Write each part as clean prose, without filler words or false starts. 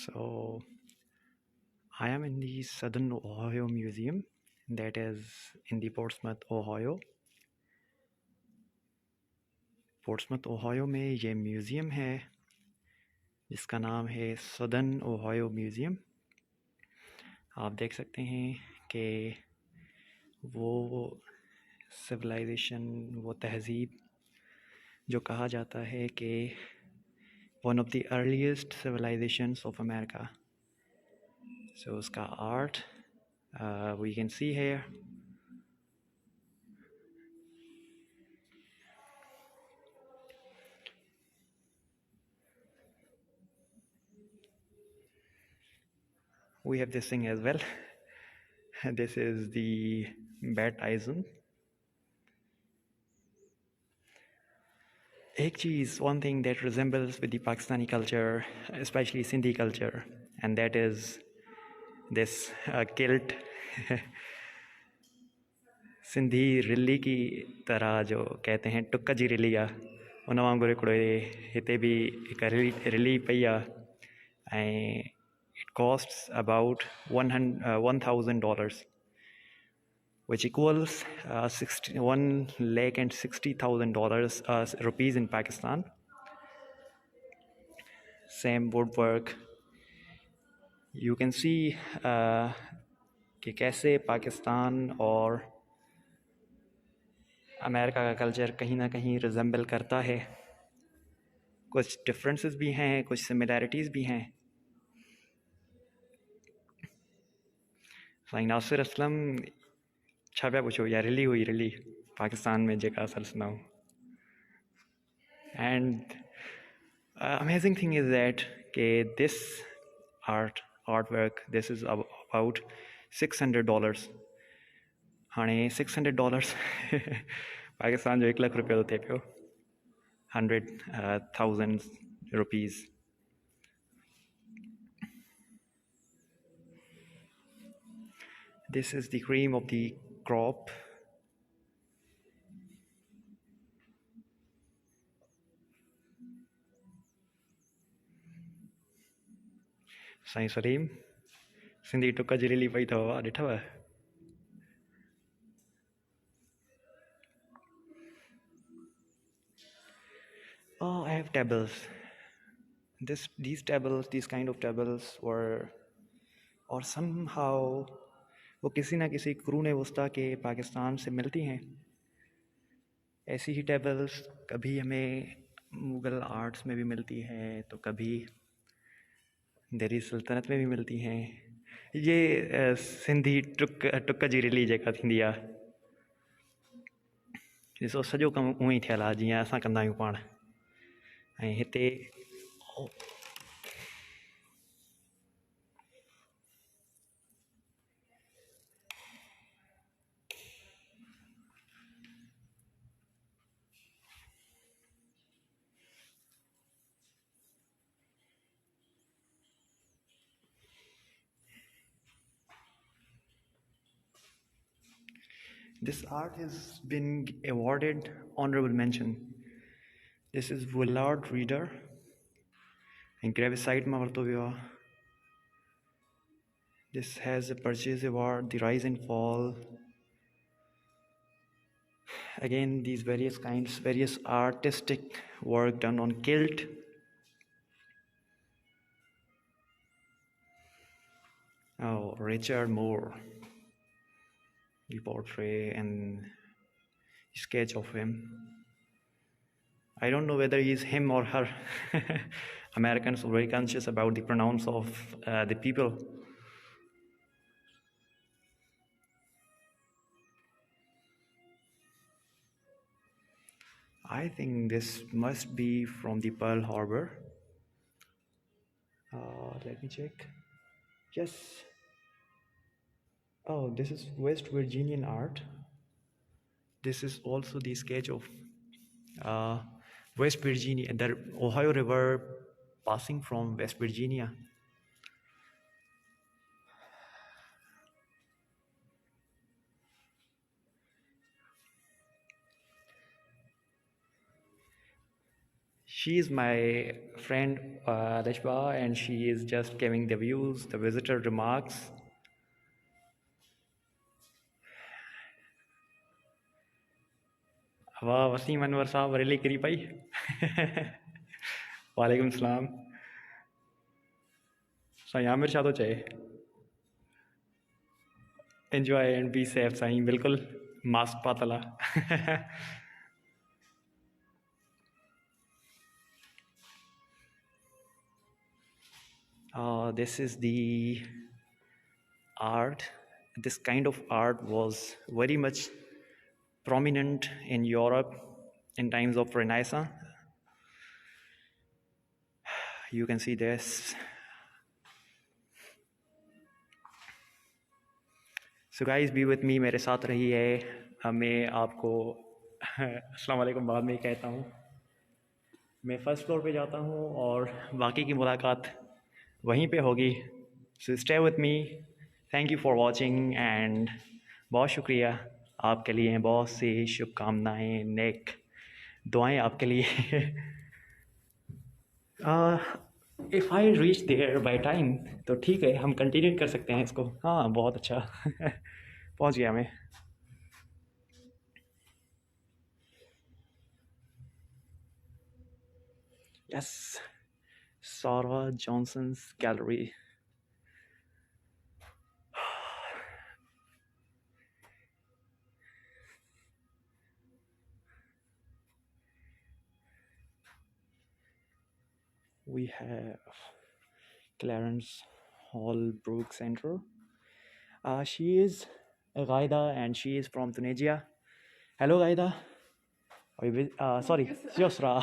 So I am in the Southern Ohio Museum, that is in the Portsmouth, Ohio. Portsmouth Ohio में ये museum है जिसका नाम है सदर्न ओहायो म्यूज़ियम। आप देख सकते हैं कि वो सिविलाइजेशन, वो तहज़ीब जो कहा जाता है कि one of the earliest civilisations of America. So उसका art we can see here. We have this thing as well. This is the Bat Eisen. एक चीज़, one thing that resembles with the Pakistani culture, especially Sindhi culture, and that is this kilt. Sindhi रिली की तरह जो कहते हैं टुक जी रिली आहे, उन वांगुरु हिकिड़ो हिते बि हिकु रिली पई आहे ऐं it costs about $1,000, which equals $1,60,000 rupees in Pakistan. Same woodwork. You can see कि कैसे पाकिस्तान और अमेरिका का कल्चर कहीं ना कहीं रिजेंबल करता है। कुछ डिफरेंसेस भी हैं, कुछ सिमिलैरिटीज़ भी हैं। साईं नासिर असलम छा पिया पुछो, या रिली हुई रिली पाकिस्तान में जेका असल सुनाऊं। And amazing thing is that कि this artwork this is about $600। हाणे $600 पाकिस्तान जो 1 लाख रुपयो थिए पियो, 100,000 rupees. This is the cream of the crop. Sai Salim Sindhi टुक जी रिली पई अथव, ॾिठव? Oh, I have tables. These kind of tables were, or somehow वो किसी ना किसी कुरून वस्ता के पाकिस्तान से मिलती हैं। ऐसी ही टेबल्स कभी हमें मुग़ल आर्ट्स में भी मिलती हैं, तो कभी दिल्ली सल्तनत में भी मिलती हैं। ये सिंधी टुक जी रिली जेका थींदी आहे, ॾिसो सॼो कमु उअं ई थियल आहे जीअं असां कंदा आहियूं पाण। ऐं हिते this art has been awarded honorable mention. This is Willard Reader and Gravesite में वरतो वियो आहे। This has a Purchase Award, The Rise and Fall. Again, these various artistic work done on kilt. Oh, Richard Moore, the portrait and sketch of him. I don't know whether he's him or her. Americans are very conscious about the pronouns of the people. I think this must be from the Pearl Harbor. Let me check. Yes. Oh, this is West Virginian art. This is also the sketch of West Virginia, the Ohio River passing from West Virginia. She is my friend Dashba, and she is just giving the views, the visitor remarks. वाह वसीम अनवर साहब रेली करी पाई वालेकुम सलाम साईं आमिर शाह तो चाहे enjoy and be safe साईं बिल्कुल mask पातला this is the art. This kind of art was very much prominent in Europe in times of Renaissance. You can see this. So guys, be with me, मेरे साथ रहिए. मैं आपको अस्सलाम वालेकुम बाद में ही कहता हूँ. मैं फर्स्ट फ्लोर पे जाता हूँ और बाकी की मुलाकात वहीं पे होगी. So stay with me. Thank you for watching and बहुत शुक्रिया आपके लिए. बहुत सी शुभकामनाएं, नेक दुआएं आपके लिए. If I reach there by time तो ठीक है, हम कंटिन्यू कर सकते हैं इसको. हाँ बहुत अच्छा पहुंच गया मैं. Yes, Sarah Johnson's gallery. We have Clarence Hallbrook Center. She is Ghaida and she is from Tunisia. Hello Ghaida. Sorry, Yusra.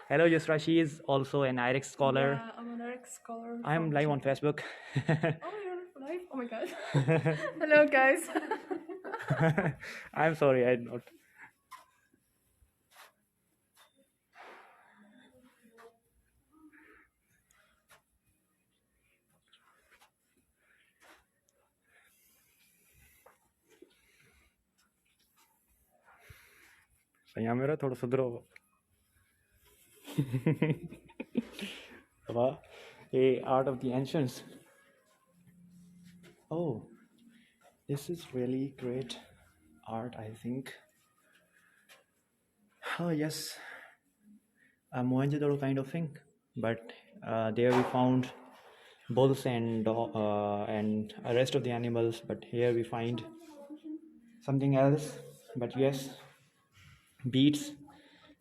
Hello Yusra. She is also an IREX scholar. Yeah, I'm an IREX scholar. I'm live on Facebook. Oh, you're live? Oh my god. Hello guys. I'm sorry, I not. सही मेरा थोड़ा सुधरो. A art of the ancients. Oh, this is really great art, I think. Oh yes, a Mohenjo-daro kind of thing, but there we found bulls and rest of the animals, but here we find something else. But yes, beads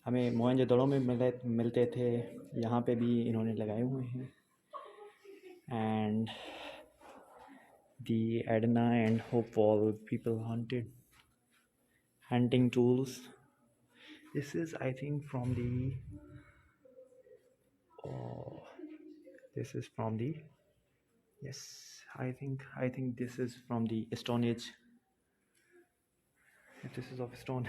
हमें मोहनजोदड़ो में मिलते थे, यहाँ पे भी इन्होंने लगाए हुए हैं. And the Edna and Hopewell people hunting tools. This is, I think, from the yes, I think this is from the Stone Age. This is of stone.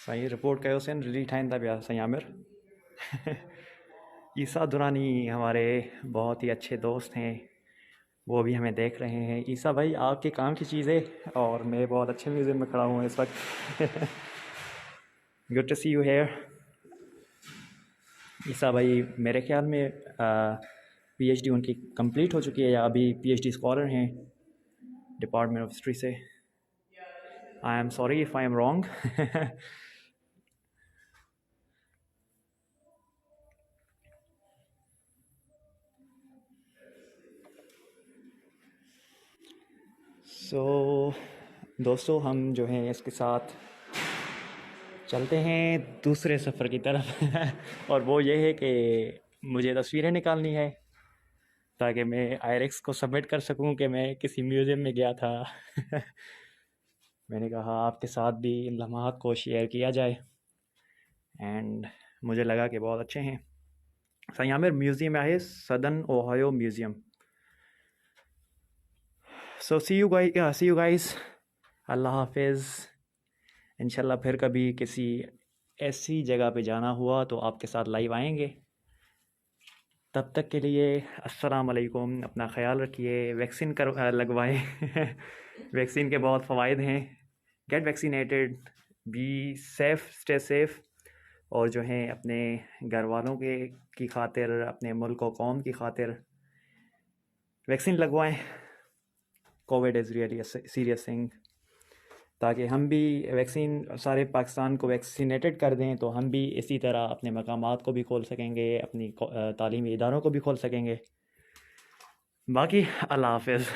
सही रिपोर्ट कयो सेन रिली ठाइन था पिया सही आमिर. ईसा दुरानी हमारे बहुत ही अच्छे दोस्त हैं, वो भी हमें देख रहे हैं. ईसा भाई आपके काम की चीज़ है और मैं बहुत अच्छे म्यूज़ियम में खड़ा हूँ इस वक्त. Good to see you here. Isa भाई मेरे ख्याल में पीएचडी उनकी कंप्लीट हो चुकी है या अभी पीएचडी स्कॉलर हैं डिपार्टमेंट ऑफ हिस्ट्री से. I am sorry if I am wrong. So दोस्तों, हम जो हैं इसके साथ चलते हैं दूसरे सफ़र की तरफ. और वो ये है कि मुझे तस्वीरें निकालनी है ताकि मैं आईरेक्स को सबमिट कर सकूं कि मैं किसी म्यूज़ियम में गया था. मैंने कहा आपके साथ भी इन लम्हात को शेयर किया जाए, एंड मुझे लगा कि बहुत अच्छे हैं. सां यहाँ म्यूज़ियम है southern Ohio museum. So see you guys. Allah हाफिज़. इंशाल्लाह फिर कभी किसी ऐसी जगह पे जाना हुआ तो आपके साथ लाइव आएंगे. तब तक के लिए अस्सलाम वालेकुम. अपना ख्याल रखिए. वैक्सीन लगवाएं. वैक्सीन के बहुत फ़वाइद हैं. Get vaccinated. Be safe, stay safe. और जो हैं अपने घर वालों के की खातिर, अपने मुल्क और कौम की खातिर वैक्सीन लगवाएं. Covid is really a serious thing. ताकि हम भी वैक्सीन सारे पाकिस्तान को वैक्सीनेटेड कर दें तो हम भी इसी तरह अपने मकामात को भी खोल सकेंगे, अपनी तालीमी इदारों को भी खोल सकेंगे. बाकी अल्लाह हाफिज़.